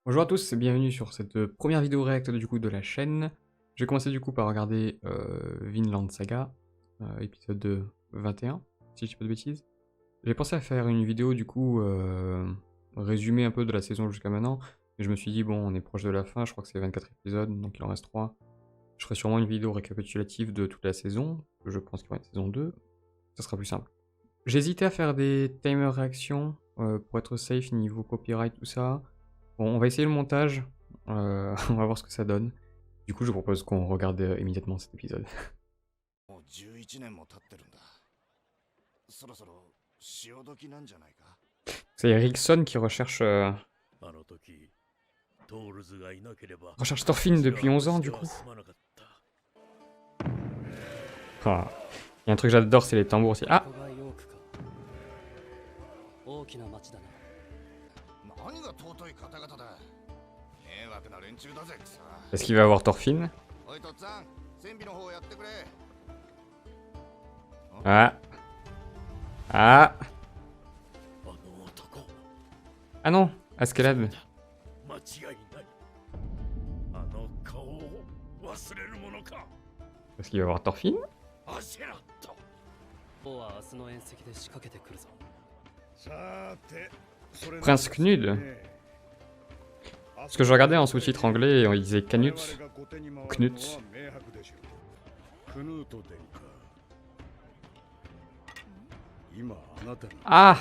Bonjour à tous et bienvenue sur cette première vidéo react du coup de la chaîne. Je vais commencer du coup par regarder Vinland Saga, épisode 21, si je dis pas de bêtises. J'ai pensé à faire une vidéo du coup résumé un peu de la saison jusqu'à maintenant, mais je me suis dit bon on est proche de la fin, je crois que c'est 24 épisodes, donc il en reste 3. Je ferai sûrement une vidéo récapitulative de toute la saison, je pense qu'il y aura une saison 2, ça sera plus simple. J'ai hésité à faire des timer réactions pour être safe niveau copyright tout ça. Bon, on va essayer le montage, on va voir ce que ça donne. Du coup, je propose qu'on regarde immédiatement cet épisode. C'est Ericsson qui recherche Thorfinn depuis 11 ans, du coup. Ah. Il y a un truc que j'adore, c'est les tambours aussi. Ah! Est-ce qu'il va avoir Thorfinn? Ah! Ah! Ah non! Askeladd. Est-ce qu'il va avoir Thorfinn? Prince Knud. Parce que je regardais en sous-titre anglais et il disait Canut. Knut. Ah!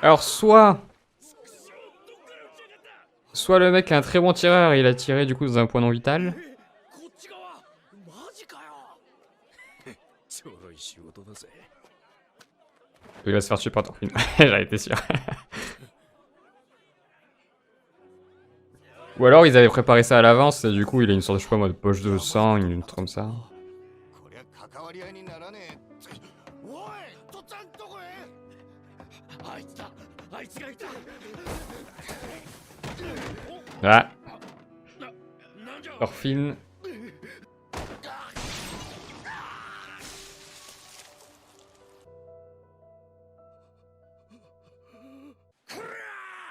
Alors soit le mec est un très bon tireur et il a tiré du coup dans un point non vital. Il va se faire tuer par Thorfinn. J'en étais sûr. Ou alors ils avaient préparé ça à l'avance et du coup il a une sorte de, je sais pas moi, de poche de sang, une truc comme ça. Ah! Thorfinn.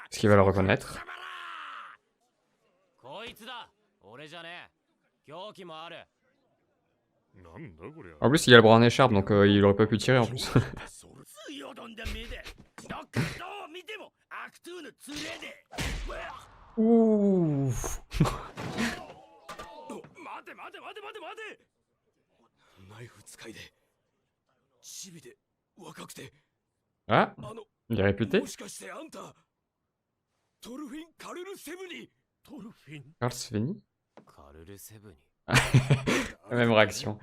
Est-ce qu'il va le reconnaître? En plus il a le bras en écharpe donc il aurait pas pu tirer en plus. Ouh. Ah, il est réputé. Karl Svenny. La même réaction.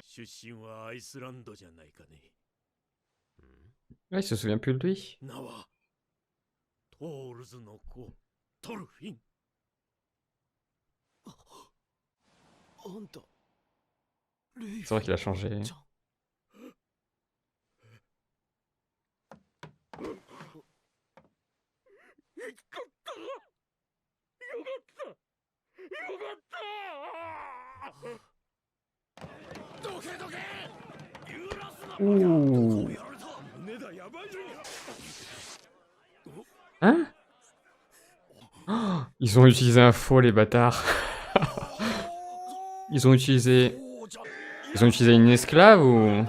Ouais, il se souvient plus de lui. C'est vrai qu'il a changé. Ouh. Hein? Oh, ils ont utilisé un faux, les bâtards. Ils ont utilisé une esclave ou...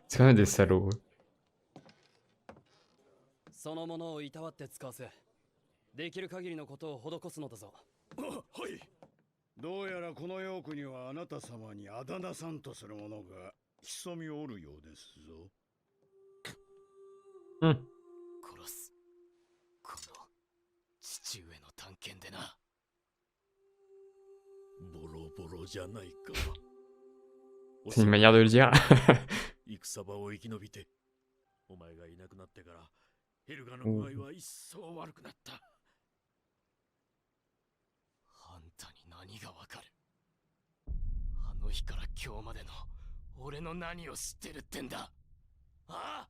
C'est quand même des salauds. そのものをいたわって使わせ、できる限りのことを施すのだぞ。はい。どうやらこのヨークにはあなた様にあだ名さんとする者が潜みおるようですぞ。うん。殺す。この父上の探検でな。ボロボロじゃないか。C'est une manière de le dire. 戦場を生き延びて、お前がいなくなってから。ヘルガの具合は一層悪くなった。あんたに何がわかる？あの日から今日までの俺の何を知ってるってんだ。ああ、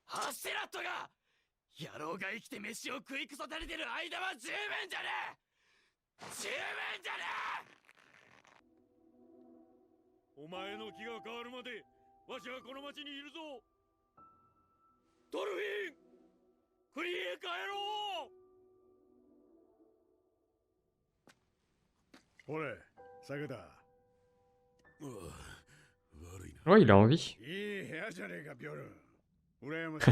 ハッセラットが野郎が生きて飯を食いくそたれてる間は十分じゃねえ、十分じゃねえ。お前の気が変わるまでわしはこの町にいるぞ。ドルフィン、国へ帰ろう。ほれ、酒だ。悪いな。 Ouais, il a envie. いい部屋じゃねえか、ビョルン。羨ましい。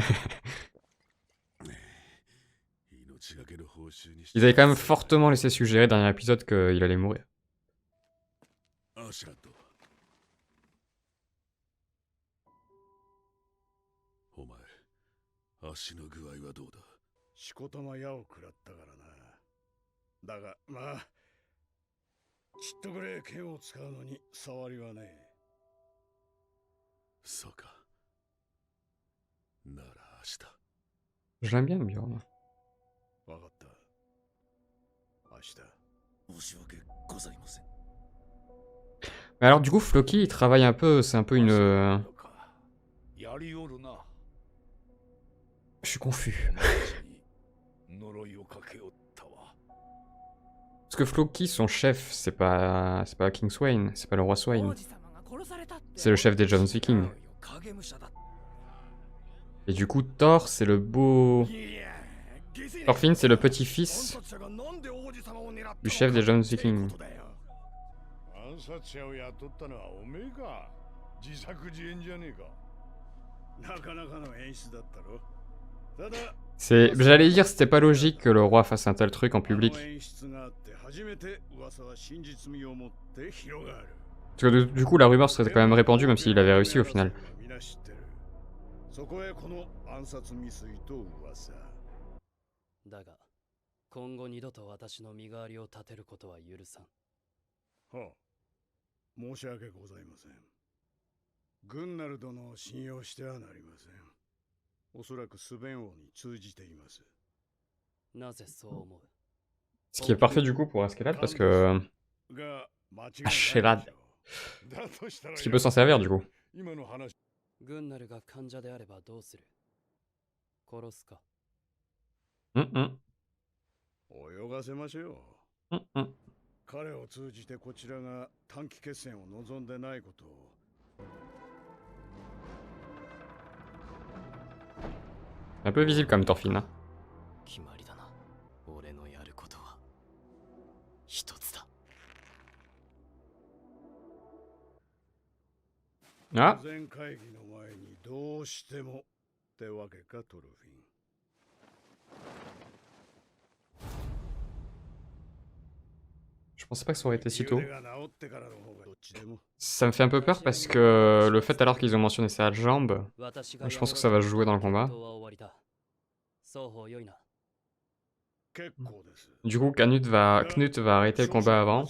Ils avaient quand même fortement laissé suggérer dans l'épisode qu'il allait mourir. アシュラット、お前、足の具合はどうだ。しこたま矢を食らったからな。だが、まあ、ちっとぐれえ剣を使うのに触りはねえ。そうか。なら明日。 J'aime bien Bjorn. わかった。明日。申し訳ございません。 Mais alors du coup, Floki, il travaille un peu, c'est un peu une... Je suis confus. Parce que Floki, son chef, c'est pas King Swain, c'est pas le roi Swain. C'est le chef des Jones Vikings. Et du coup, Thor, c'est le beau... Thorfinn, c'est le petit-fils du chef des Jones Vikings. 暗殺者を雇ったのはおめえか。自作自演じゃねえか。なかなかの演出だったろ。ただ、 J'allais dire, c'était pas logique que le roi fasse un tel truc en public. Parce que du coup, la rumeur serait quand même répandue, même s'il avait réussi au final. そこへこの暗殺未遂と噂。だが、今後二度と私の身代わりを立てることは許さん。はあ、申し訳ございません。グンナル殿を信用してはなりません。おそらくスベン王に通じています。なぜそう思う？ Ce qui est parfait du coup pour Escalade parce que... Escalade. Ce qui peut s'en servir du coup. グンナルが患者であればどうする？殺すか？泳がせましょう。彼を通じてこちらが短期決戦を望んでないことを。Un peu visible comme Thorfinn. Hein. 決まりだな。俺のやることは一つだ。 Ah. 全会議の前にどうしてもってわけか、トルフィン。 Je pensais pas que ça aurait été si tôt. Ça me fait un peu peur parce que le fait alors qu'ils ont mentionné sa jambe, je pense que ça va jouer dans le combat. Du coup, Knut va arrêter le combat avant.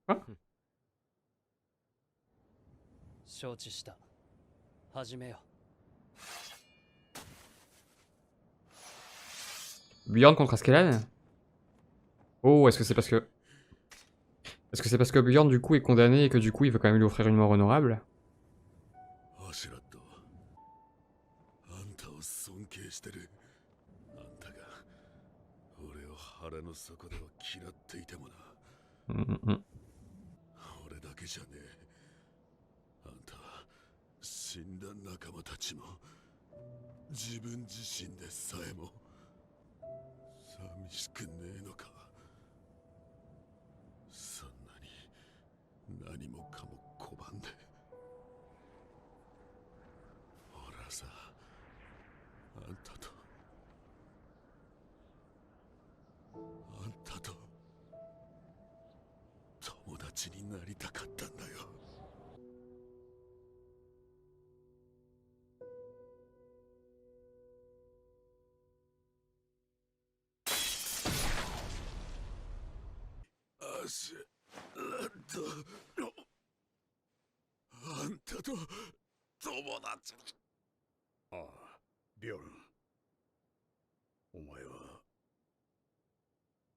Ah. Bjorn contre Escalade? Oh, est-ce que c'est parce que... Est-ce que c'est parce que Bjorn du coup est condamné et que du coup il veut quand même lui offrir une mort honorable?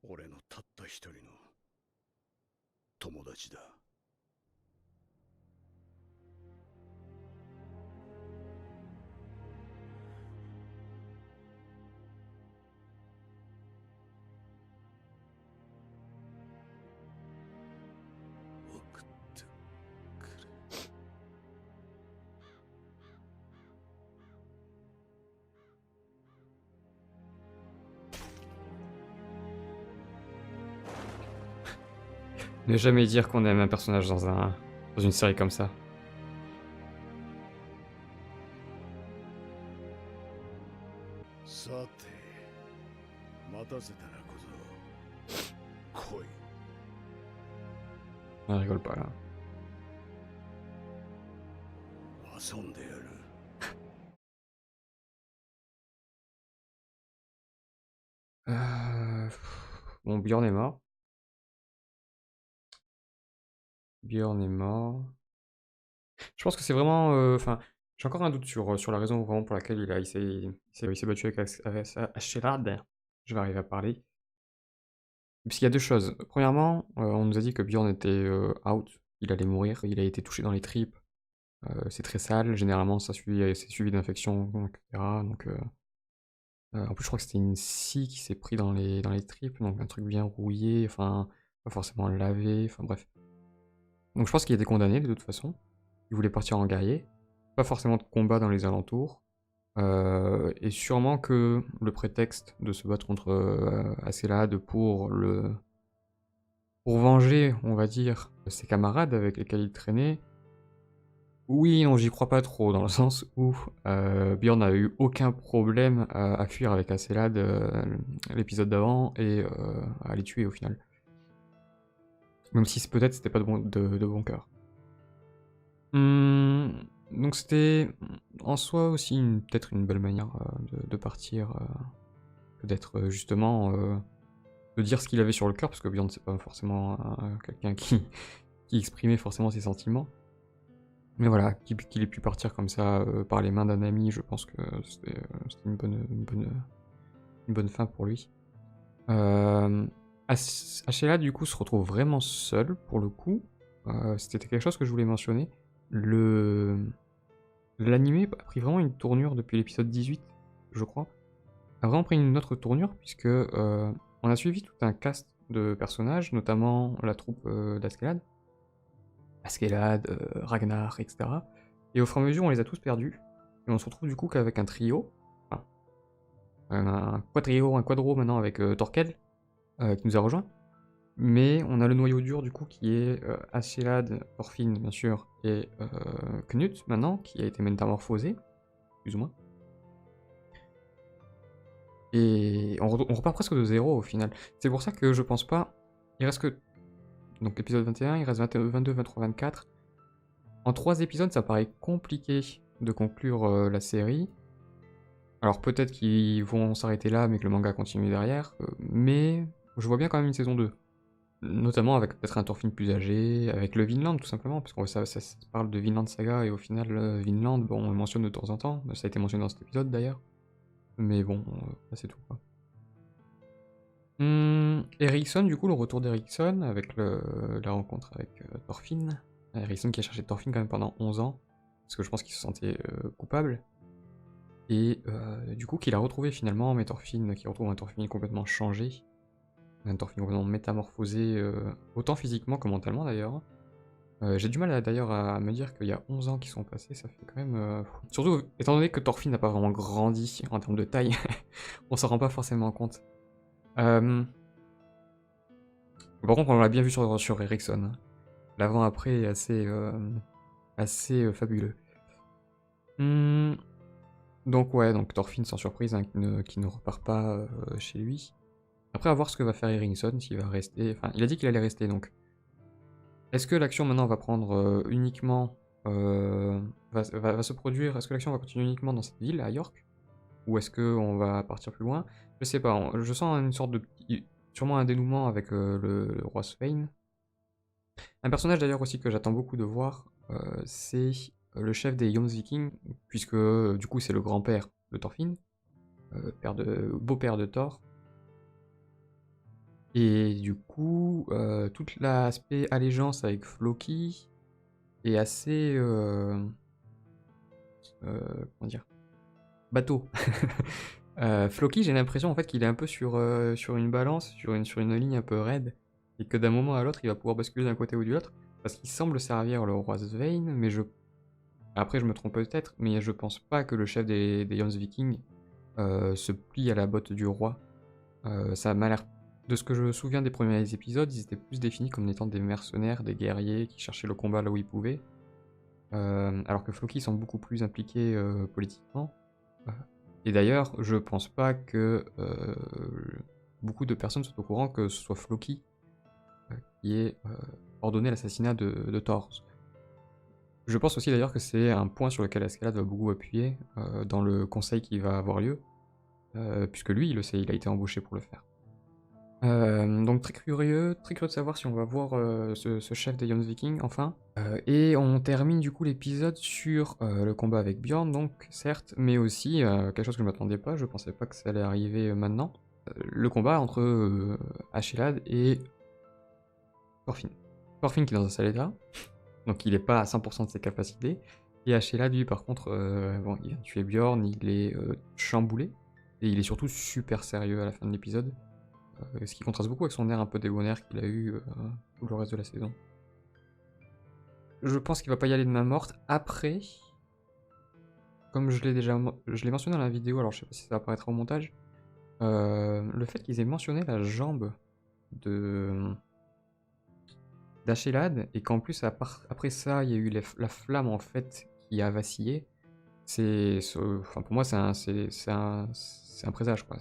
俺のたった一人の友達だ。送ってくれ。Ne jamais dire qu'on aime un personnage dans une série comme ça. さて、待たせたら小僧。来い。On rigole pas là. 遊んでやる。Bon, Bjorn est mort. Bjorn est mort. Je pense que c'est vraiment... Enfin, j'ai encore un doute sur la raison vraiment pour laquelle il s'est battu avec Ashelad. Je vais arriver à parler. Puisqu'il y a deux choses. Premièrement, on nous a dit que Bjorn était out. Il allait mourir. Il a été touché dans les tripes. C'est très sale. Généralement, c'est suivi d'infections, etc. Donc... en plus, je crois que c'était une scie qui s'est pris dans les tripes, donc un truc bien rouillé, enfin, pas forcément lavé, enfin bref. Donc je pense qu'il était condamné de toute façon. Il voulait partir en guerrier. Pas forcément de combat dans les alentours. Et sûrement que le prétexte de se battre contre Acelad pour venger, on va dire, ses camarades avec lesquels il traînait. Oui, non, j'y crois pas trop, dans le sens où Bjorn n'a eu aucun problème à fuir avec Acelad l'épisode d'avant et à les tuer au final. Même si peut-être c'était pas de bon cœur. Donc c'était en soi aussi peut-être une belle manière de partir, que d'être justement... de dire ce qu'il avait sur le cœur, parce que Bjorn c'est pas forcément quelqu'un qui exprimait forcément ses sentiments. Mais voilà, qu'il ait pu partir comme ça par les mains d'un ami, je pense que c'était une bonne fin pour lui. Ashelad du coup se retrouve vraiment seul pour le coup. C'était quelque chose que je voulais mentionner. L'animé a pris vraiment une tournure depuis l'épisode 18, je crois. A vraiment pris une autre tournure puisque on a suivi tout un cast de personnages, notamment la troupe d'Askelad. Askelad, Ragnar, etc. Et au fur et à mesure, on les a tous perdus. Et on se retrouve du coup qu'avec un trio. Enfin, un quadro maintenant avec Torkel, qui nous a rejoint. Mais on a le noyau dur du coup qui est Askelad, Thorfinn bien sûr, et Knut maintenant, qui a été métamorphosé, plus ou moins. Et on repart presque de zéro au final. C'est pour ça que je pense pas... Il reste que... Donc épisode 21, il reste 22, 23, 24. En 3 épisodes, ça paraît compliqué de conclure la série. Alors peut-être qu'ils vont s'arrêter là, mais que le manga continue derrière. Mais je vois bien quand même une saison 2. Notamment avec peut-être un Thorfinn plus âgé, avec le Vinland tout simplement, parce que ça parle de Vinland Saga, et au final, Vinland, bon, on le mentionne de temps en temps. Ça a été mentionné dans cet épisode d'ailleurs. Mais bon, c'est tout quoi. Ericsson, du coup, le retour d'Ericsson avec la rencontre avec Thorfinn. Ericsson qui a cherché Thorfinn quand même pendant 11 ans, parce que je pense qu'il se sentait coupable. Et du coup, qu'il a retrouvé finalement, mais Thorfinn, qui retrouve un Thorfinn complètement changé. Un Thorfinn complètement métamorphosé, autant physiquement que mentalement d'ailleurs. J'ai du mal d'ailleurs à me dire qu'il y a 11 ans qui sont passés, ça fait quand même... Surtout, étant donné que Thorfinn n'a pas vraiment grandi en termes de taille, on s'en rend pas forcément compte. Par contre, on l'a bien vu sur Ericsson. L'avant-après est assez fabuleux. Donc ouais, donc Thorfinn sans surprise, hein, qui ne repart pas chez lui. Après, à voir ce que va faire Ericsson, s'il va rester... Enfin, il a dit qu'il allait rester, donc... Est-ce que l'action maintenant va prendre uniquement... va se produire... Est-ce que l'action va continuer uniquement dans cette ville, à York? Ou est-ce qu'on va partir plus loin? Je sais pas, je sens une sorte de... Sûrement un dénouement avec le roi Svein. Un personnage d'ailleurs aussi que j'attends beaucoup de voir, c'est le chef des Jomsviking, puisque du coup c'est le grand-père de Thorfinn, beau-père de Thor. Et du coup, tout l'aspect allégeance avec Floki est assez... comment dire? Bateau. Floki, j'ai l'impression en fait qu'il est un peu sur une balance, sur une ligne un peu raide, et que d'un moment à l'autre, il va pouvoir basculer d'un côté ou de l'autre, parce qu'il semble servir le roi Svein, mais après je me trompe peut-être, mais je pense pas que le chef des Jons Vikings se plie à la botte du roi. Ça m'a l'air... De ce que je me souviens des premiers épisodes, ils étaient plus définis comme étant des mercenaires, des guerriers qui cherchaient le combat là où ils pouvaient, alors que Floki semble beaucoup plus impliqué politiquement. Et d'ailleurs, je pense pas que beaucoup de personnes sont au courant que ce soit Floki qui ait ordonné l'assassinat de Thor. Je pense aussi d'ailleurs que c'est un point sur lequel Escalade va beaucoup appuyer dans le conseil qui va avoir lieu, puisque lui, il le sait, il a été embauché pour le faire. Donc très curieux de savoir si on va voir ce chef des Jons Vikings, enfin. Et on termine du coup l'épisode sur le combat avec Bjorn, donc certes, mais aussi quelque chose que je m'attendais pas, je pensais pas que ça allait arriver maintenant. Le combat entre Ashelad et Thorfinn. Thorfinn qui est dans un sale état, donc il est pas à 100% de ses capacités, et Ashelad lui par contre, bon, il vient de tuer Bjorn, il est chamboulé, et il est surtout super sérieux à la fin de l'épisode. Ce qui contraste beaucoup avec son air un peu débonnaire qu'il a eu tout le reste de la saison. Je pense qu'il va pas y aller de main morte. Après, comme je l'ai mentionné dans la vidéo, alors je sais pas si ça apparaîtra au montage, le fait qu'ils aient mentionné la jambe d'Ashelad et qu'en plus après ça il y a eu la flamme en fait qui a vacillé, enfin pour moi c'est un présage quoi.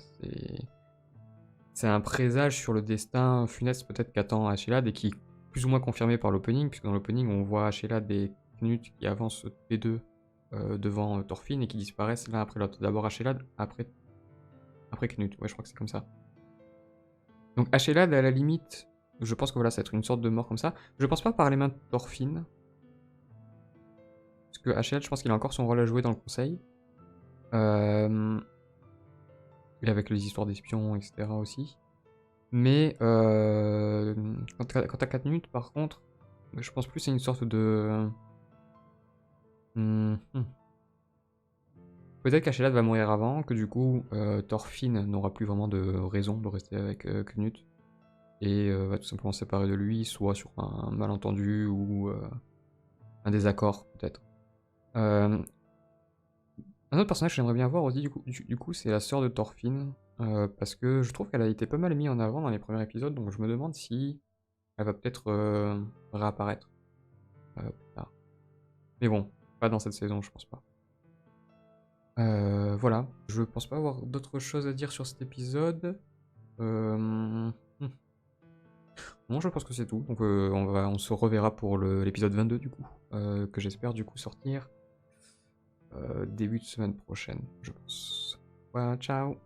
C'est un présage sur le destin funeste peut-être qu'attend Ashelad et qui est plus ou moins confirmé par l'opening, puisque dans l'opening on voit Ashelad et Knut qui avancent les deux devant Thorfinn et qui disparaissent l'un après l'autre. D'abord Ashelad, après Knut, ouais je crois que c'est comme ça. Donc Ashelad à la limite, je pense que voilà, ça va être une sorte de mort comme ça. Je pense pas par les mains de Thorfinn, parce que Ashelad je pense qu'il a encore son rôle à jouer dans le conseil. Et avec les histoires d'espions, etc. aussi. Mais quand t'as 4 minutes, par contre, je pense plus c'est une sorte de... Peut-être qu'Ashelad va mourir avant, que du coup Thorfinn n'aura plus vraiment de raison de rester avec Knut, et va tout simplement se séparer de lui, soit sur un malentendu ou un désaccord peut-être. Un autre personnage que j'aimerais bien voir aussi, du coup c'est la sœur de Thorfinn, parce que je trouve qu'elle a été pas mal mise en avant dans les premiers épisodes, donc je me demande si elle va peut-être réapparaître plus tard. Mais bon, pas dans cette saison, je pense pas. Voilà, je pense pas avoir d'autres choses à dire sur cet épisode. Non, je pense que c'est tout. Donc on se reverra pour l'épisode 22 du coup, que j'espère du coup sortir début de semaine prochaine, je pense. Voilà, ciao.